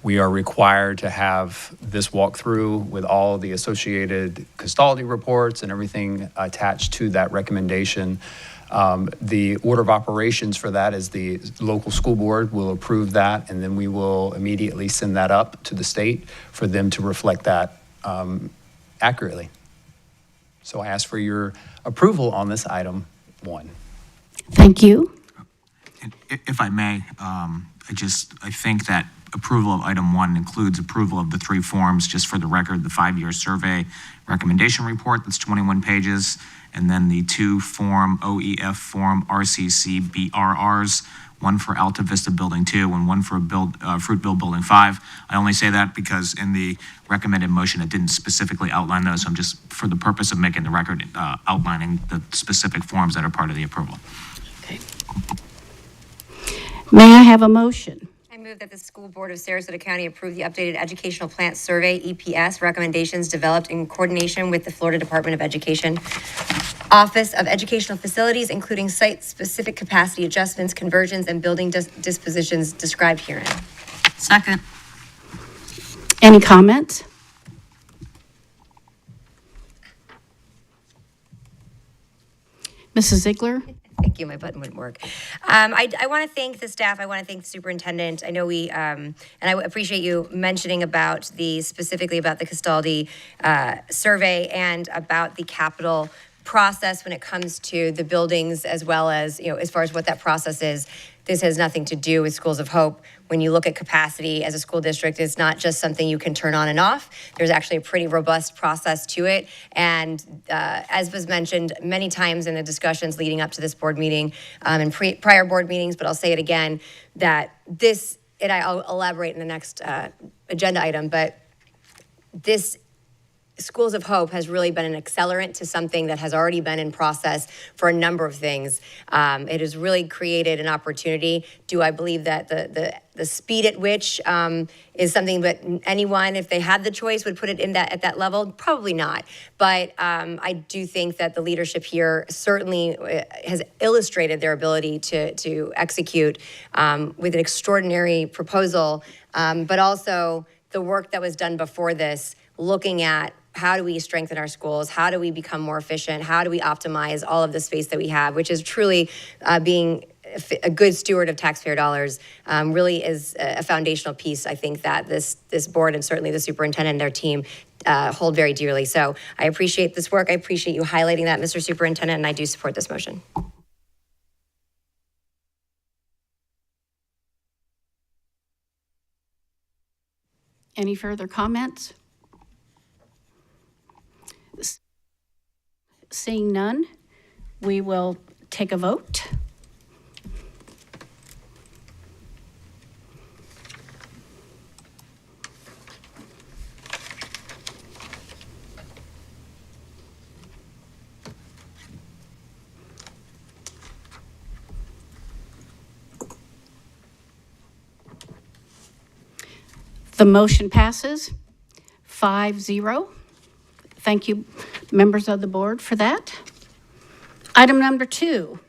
we are required to have this walkthrough with all the associated custodial reports and everything attached to that recommendation. The order of operations for that is the local school board will approve that, and then we will immediately send that up to the state for them to reflect that accurately. So I ask for your approval on this item 1. Thank you. If I may, I think that approval of item 1 includes approval of the 3 forms. Just for the record, the 5-year survey recommendation report, that's 21 pages, and then the 2 form OEF form RCC BRRs, one for Alta Vista Building 2 and one for Fruitville Building 5. I only say that because in the recommended motion, it didn't specifically outline those. So I'm just, for the purpose of making the record, outlining the specific forms that are part of the approval. Okay. May I have a motion? I move that the School Board of Sarasota County approve the updated Educational Plant Survey, EPS, recommendations developed in coordination with the Florida Department of Education, Office of Educational Facilities, including site-specific capacity adjustments, conversions, and building dispositions described herein. Second. Any comments? Mrs. Ziegler? Thank you, my button wouldn't work. I want to thank the staff. I want to thank the superintendent. I know and I appreciate you mentioning about specifically about the Castaldi survey and about the capital process when it comes to the buildings, as well as, as far as what that process is. This has nothing to do with Schools of Hope. When you look at capacity as a school district, it's not just something you can turn on and off. There's actually a pretty robust process to it. And as was mentioned many times in the discussions leading up to this board meeting and prior board meetings, but I'll say it again, that this, and I'll elaborate in the next agenda item, but this Schools of Hope has really been an accelerant to something that has already been in process for a number of things. It has really created an opportunity. Do I believe that the speed at which is something that anyone, if they had the choice, would put it in at that level? Probably not. But I do think that the leadership here certainly has illustrated their ability to execute with an extraordinary proposal, but also the work that was done before this, looking at how do we strengthen our schools? How do we become more efficient? How do we optimize all of the space that we have, which is truly being a good steward of taxpayer dollars, really is a foundational piece, I think, that this board and certainly the superintendent and their team hold very dearly. So I appreciate this work. I appreciate you highlighting that, Mr. Superintendent, and I do support this motion. Any further comments? Seeing none, we will take a vote. The motion passes 5-0. Thank you, members of the board, for that. Item number 2,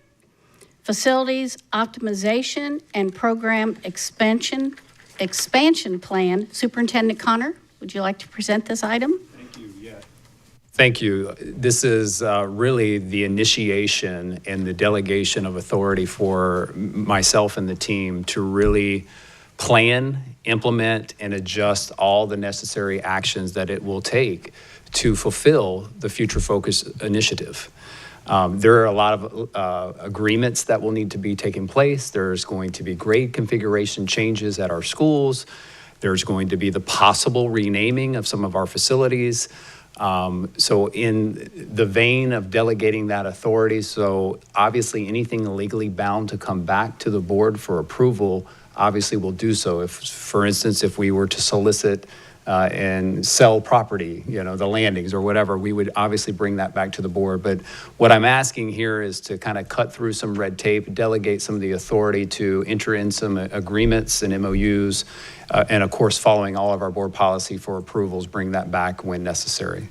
facilities optimization and program expansion plan. Superintendent Connor, would you like to present this item? Thank you. This is really the initiation and the delegation of authority for myself and the team to really plan, implement, and adjust all the necessary actions that it will take to fulfill the Future Focus initiative. There are a lot of agreements that will need to be taking place. There's going to be grade configuration changes at our schools. There's going to be the possible renaming of some of our facilities. So in the vein of delegating that authority, so obviously anything legally bound to come back to the board for approval, obviously we'll do so. If, for instance, if we were to solicit and sell property, the landings or whatever, we would obviously bring that back to the board. But what I'm asking here is to kind of cut through some red tape, delegate some of the authority to enter in some agreements and MOUs, and of course, following all of our board policy for approvals, bring that back when necessary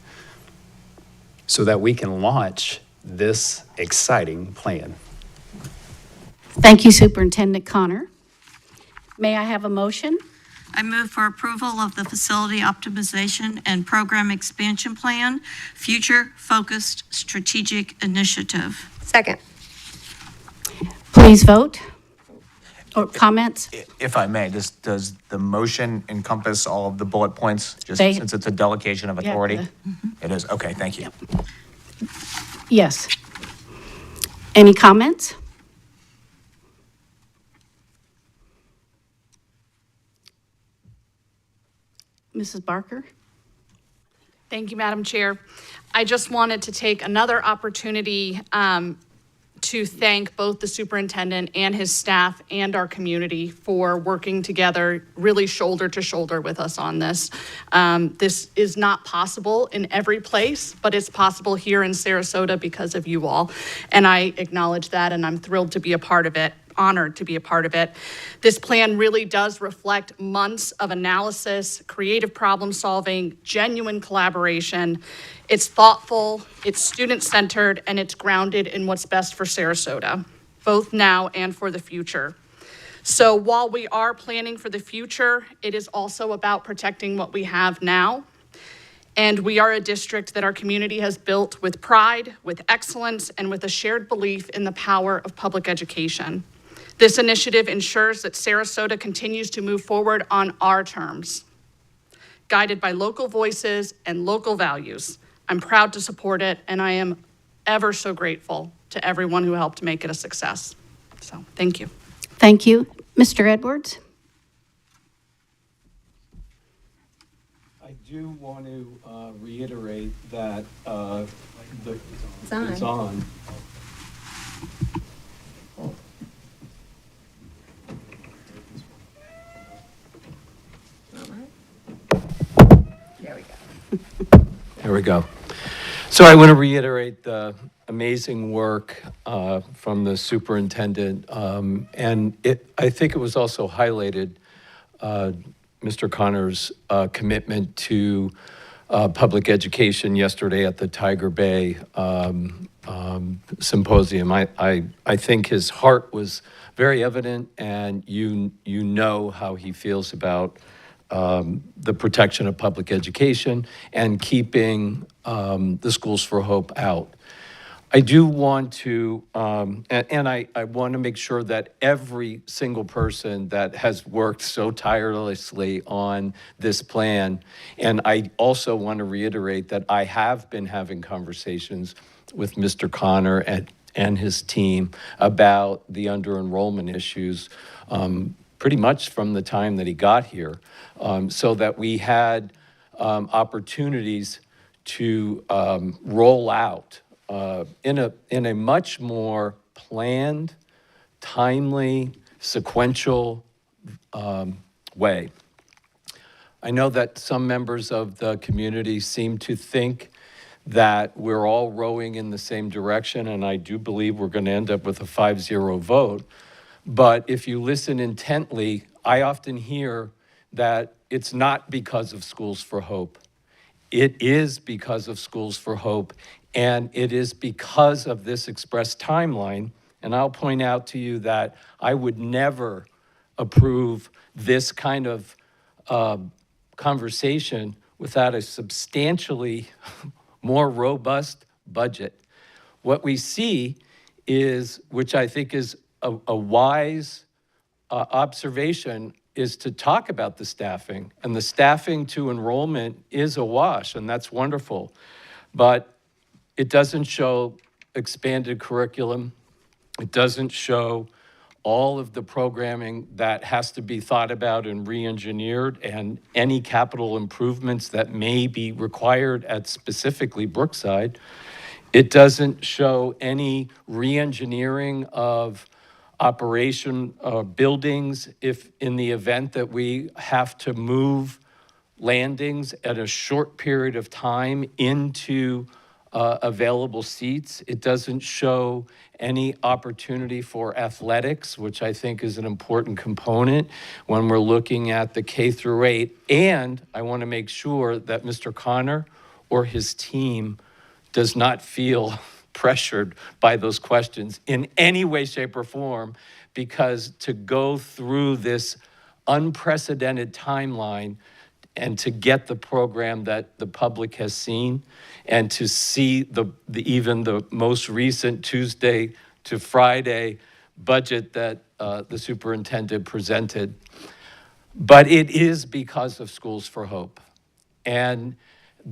so that we can launch this exciting plan. Thank you, Superintendent Connor. May I have a motion? I move for approval of the Facility Optimization and Program Expansion Plan, Future Focused Strategic Initiative. Second. Please vote. Or comments? If I may, does the motion encompass all of the bullet points, just They- since it's a delegation of authority? Yeah, It is, okay, thank you. Yes. Any comments? Mrs. Barker? Thank you, Madam Chair. I just wanted to take another opportunity to thank both the superintendent and his staff and our community for working together really shoulder to shoulder with us on this. This is not possible in every place, but it's possible here in Sarasota because of you all. And I acknowledge that, and I'm thrilled to be a part of it. Honored to be a part of it. This plan really does reflect months of analysis, creative problem solving, genuine collaboration. It's thoughtful, it's student-centered, and it's grounded in what's best for Sarasota, both now and for the future. So while we are planning for the future, it is also about protecting what we have now. And we are a district that our community has built with pride, with excellence, and with a shared belief in the power of public education. This initiative ensures that Sarasota continues to move forward on our terms, guided by local voices and local values. I'm proud to support it, and I am ever so grateful to everyone who helped make it a success. So, thank you. Thank you. Mr. Edwards? I do want to reiterate that It's on. There we go. There we go. So I want to reiterate the amazing work from the superintendent. And I think it was also highlighted, Mr. Connor's commitment to public education yesterday at the Tiger Bay symposium. I think his heart was very evident, and you know how he feels about the protection of public education and keeping the Schools for Hope out. I do want to, and I want to make sure that every single person that has worked so tirelessly on this plan, and I also want to reiterate that I have been having conversations with Mr. Connor and his team about the under-enrollment issues pretty much from the time that he got here, so that we had opportunities to roll out in a much more planned, timely, sequential way. I know that some members of the community seem to think that we're all rowing in the same direction, and I do believe we're going to end up with a 5-0 vote. But if you listen intently, I often hear that it's not because of Schools for Hope. It is because of Schools for Hope, and it is because of this express timeline. And I'll point out to you that I would never approve this kind of conversation without a substantially more robust budget. What we see is, which I think is a wise observation, is to talk about the staffing. And the staffing to enrollment is a wash, and that's wonderful. But it doesn't show expanded curriculum. It doesn't show all of the programming that has to be thought about and re-engineered, and any capital improvements that may be required at specifically Brookside. It doesn't show any re-engineering of operation buildings if in the event that we have to move landings at a short period of time into available seats. It doesn't show any opportunity for athletics, which I think is an important component when we're looking at the K through 8. And I want to make sure that Mr. Connor or his team does not feel pressured by those questions in any way, shape, or form, because to go through this unprecedented timeline and to get the program that the public has seen, and to see even the most recent Tuesday to Friday budget that the superintendent presented. But it is because of Schools for Hope. And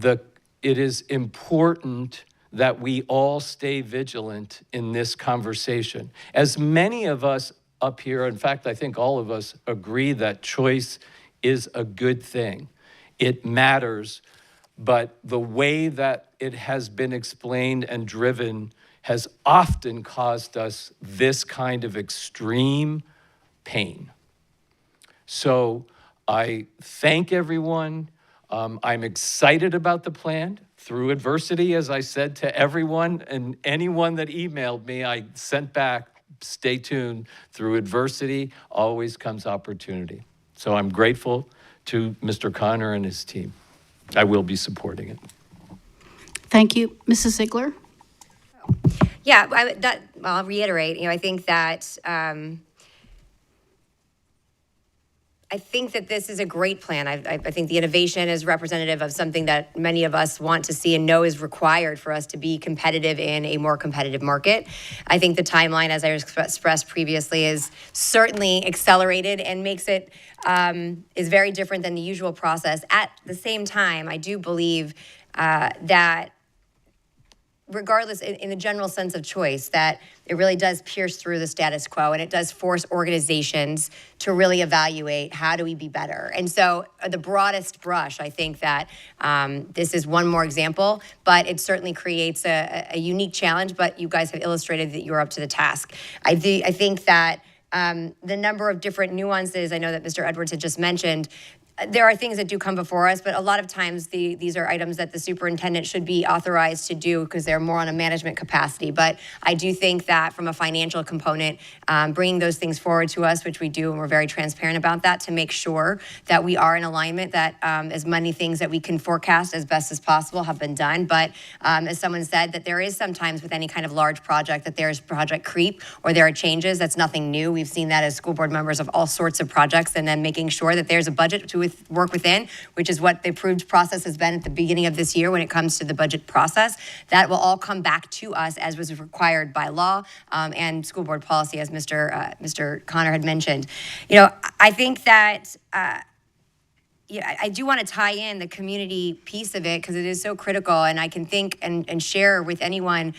it is important that we all stay vigilant in this conversation. As many of us up here, in fact, I think all of us agree that choice is a good thing. It matters, but the way that it has been explained and driven has often caused us this kind of extreme pain. So I thank everyone. I'm excited about the plan. Through adversity, as I said to everyone and anyone that emailed me, I sent back, stay tuned. Through adversity always comes opportunity. So I'm grateful to Mr. Connor and his team. I will be supporting it. Thank you. Mrs. Ziegler? Yeah, I'll reiterate, I think that I think that this is a great plan. I think the innovation is representative of something that many of us want to see and know is required for us to be competitive in a more competitive market. I think the timeline, as I expressed previously, is certainly accelerated and makes it is very different than the usual process. At the same time, I do believe that regardless, in the general sense of choice, that it really does pierce through the status quo, and it does force organizations to really evaluate how do we be better. And so the broadest brush, I think that this is one more example, but it certainly creates a unique challenge, but you guys have illustrated that you're up to the task. I think that the number of different nuances, I know that Mr. Edwards had just mentioned, there are things that do come before us, but a lot of times these are items that the superintendent should be authorized to do because they're more on a management capacity. But I do think that from a financial component, bringing those things forward to us, which we do, and we're very transparent about that, to make sure that we are in alignment, that as many things that we can forecast as best as possible have been done. But as someone said, that there is sometimes with any kind of large project that there's project creep or there are changes. That's nothing new. We've seen that as school board members of all sorts of projects, and then making sure that there's a budget to work within, which is what the approved process has been at the beginning of this year when it comes to the budget process. That will all come back to us as was required by law and school board policy, as Mr. Connor had mentioned. I think that I do want to tie in the community piece of it because it is so critical, and I can think and share with anyone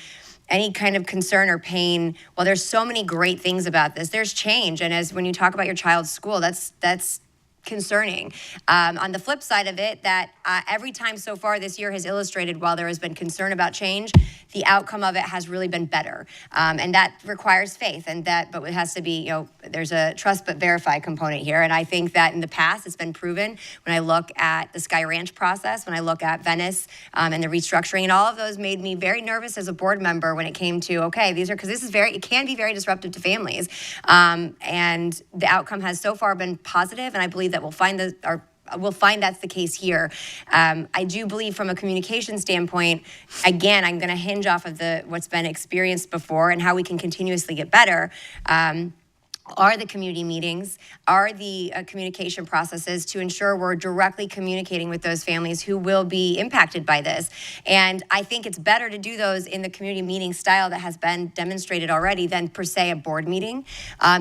any kind of concern or pain. Well, there's so many great things about this. There's change, and when you talk about your child's school, that's concerning. On the flip side of it, that every time so far this year has illustrated, while there has been concern about change, the outcome of it has really been better. And that requires faith, but it has to be, there's a trust but verify component here. And I think that in the past, it's been proven when I look at the Sky Ranch process, when I look at Venice and the restructuring, and all of those made me very nervous as a board member when it came to, because it can be very disruptive to families. And the outcome has so far been positive, and I believe that we'll find that's the case here. I do believe from a communication standpoint, again, I'm going to hinge off of what's been experienced before and how we can continuously get better. Are the community meetings, are the communication processes to ensure we're directly communicating with those families who will be impacted by this. And I think it's better to do those in the community meeting style that has been demonstrated already than per se a board meeting,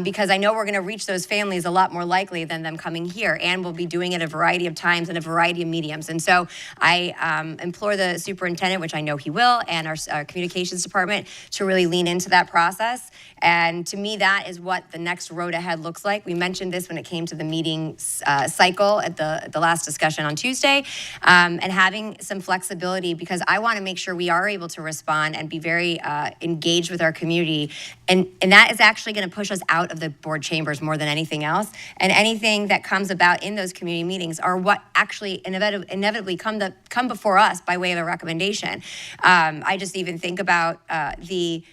because I know we're going to reach those families a lot more likely than them coming here, and we'll be doing it a variety of times and a variety of mediums. And so I implore the superintendent, which I know he will, and our communications department to really lean into that process. And to me, that is what the next road ahead looks like. We mentioned this when it came to the meeting cycle at the last discussion on Tuesday, and having some flexibility, because I want to make sure we are able to respond and be very engaged with our community. And that is actually going to push us out of the board chambers more than anything else. And anything that comes about in those community meetings are what actually inevitably come before us by way of a recommendation. I just even think about the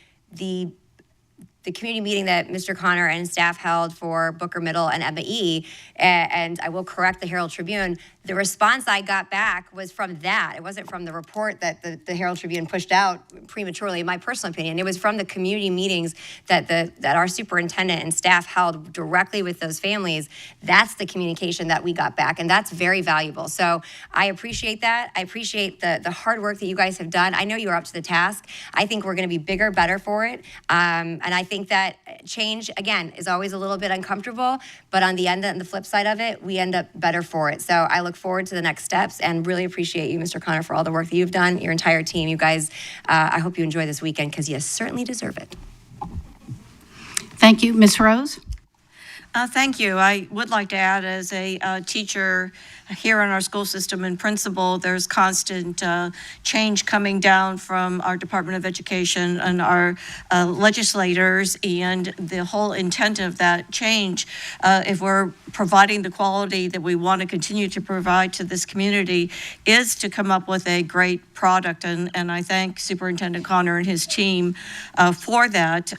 community meeting that Mr. Connor and staff held for Booker Middle and Emma E. And I will correct the Herald Tribune. The response I got back was from that. It wasn't from the report that the Herald Tribune pushed out prematurely, in my personal opinion. It was from the community meetings that our superintendent and staff held directly with those families. That's the communication that we got back, and that's very valuable. So I appreciate that. I appreciate the hard work that you guys have done. I know you are up to the task. I think we're going to be bigger, better for it. And I think that change, again, is always a little bit uncomfortable, but on the end and the flip side of it, we end up better for it. So I look forward to the next steps and really appreciate you, Mr. Connor, for all the work that you've done, your entire team. You guys, I hope you enjoy this weekend because you certainly deserve it. Thank you. Ms. Rose? Thank you. I would like to add, as a teacher here in our school system and principal, there's constant change coming down from our Department of Education and our legislators, and the whole intent of that change, if we're providing the quality that we want to continue to provide to this community, is to come up with a great product. And I thank Superintendent Connor and his team for that.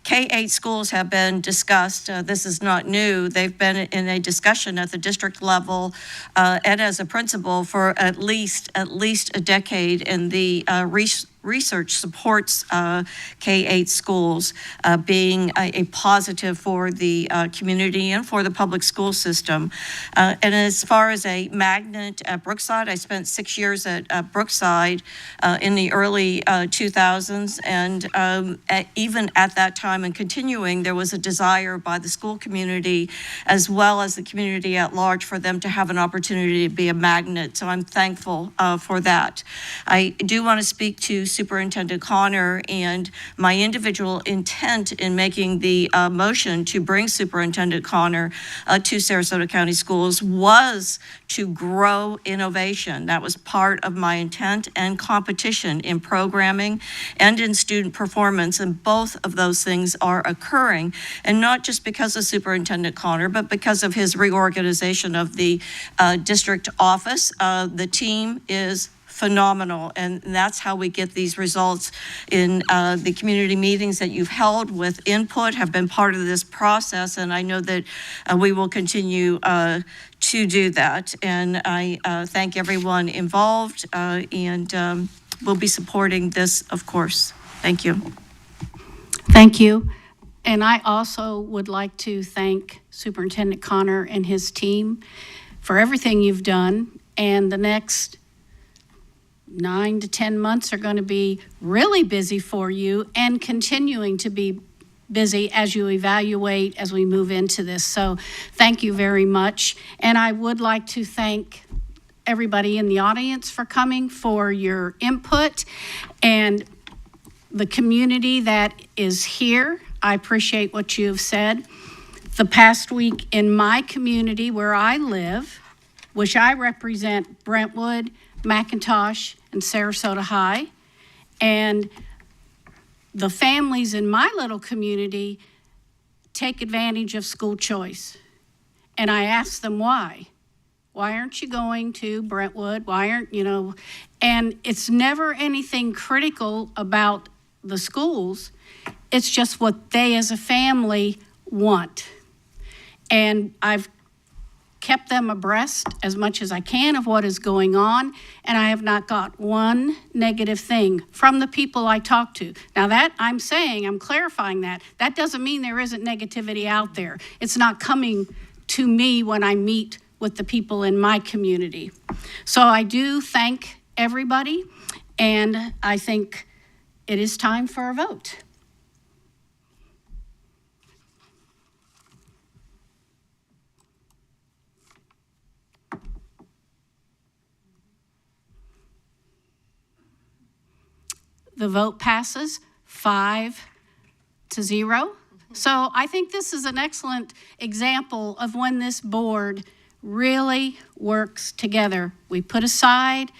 K-8 schools have been discussed. This is not new. They've been in a discussion at the district level and as a principal for at least a decade, and the research supports K-8 schools being a positive for the community and for the public school system. And as far as a magnet at Brookside, I spent 6 years at Brookside in the early 2000s, and even at that time and continuing, there was a desire by the school community as well as the community at large for them to have an opportunity to be a magnet. So I'm thankful for that. I do want to speak to Superintendent Connor, and my individual intent in making the motion to bring Superintendent Connor to Sarasota County Schools was to grow innovation. That was part of my intent, and competition in programming and in student performance, and both of those things are occurring, and not just because of Superintendent Connor, but because of his reorganization of the district office. The team is phenomenal, and that's how we get these results in the community meetings that you've held with input, have been part of this process, and I know that we will continue to do that. And I thank everyone involved, and we'll be supporting this, of course. Thank you. Thank you. And I also would like to thank Superintendent Connor and his team for everything you've done. And the next 9 to 10 months are going to be really busy for you, and continuing to be busy as you evaluate as we move into this. So thank you very much. And I would like to thank everybody in the audience for coming, for your input, and the community that is here. I appreciate what you've said. The past week in my community where I live, which I represent Brentwood, McIntosh, and Sarasota High, and the families in my little community take advantage of school choice. And I ask them why. Why aren't you going to Brentwood? Why aren't, and it's never anything critical about the schools. It's just what they as a family want. And I've kept them abreast as much as I can of what is going on, and I have not got one negative thing from the people I talk to. Now that I'm clarifying that. That doesn't mean there isn't negativity out there. It's not coming to me when I meet with the people in my community. So I do thank everybody, and I think it is time for a vote. The vote passes 5-0. So I think this is an excellent example of when this board really works together. We put aside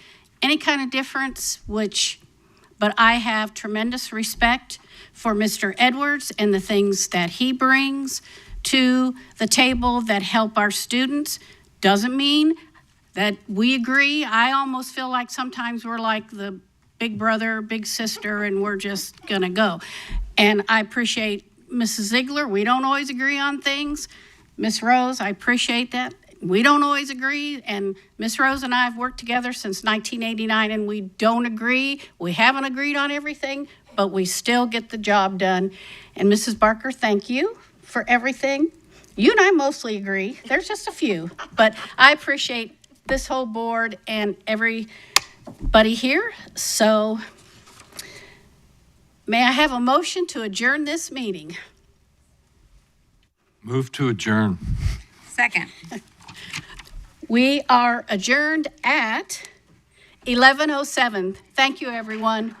any kind of difference, but I have tremendous respect for Mr. Edwards and the things that he brings to the table that help our students. Doesn't mean that we agree. I almost feel like sometimes we're like the big brother, big sister, and we're just gonna go. And I appreciate Mrs. Ziegler. We don't always agree on things. Miss Rose, I appreciate that. We don't always agree, and Miss Rose and I have worked together since 1989, and we don't agree. We haven't agreed on everything, but we still get the job done. And Mrs. Barker, thank you for everything. You and I mostly agree. There's just a few, but I appreciate this whole board and everybody here. So may I have a motion to adjourn this meeting? Move to adjourn. Second. We are adjourned at 11:07. Thank you, everyone.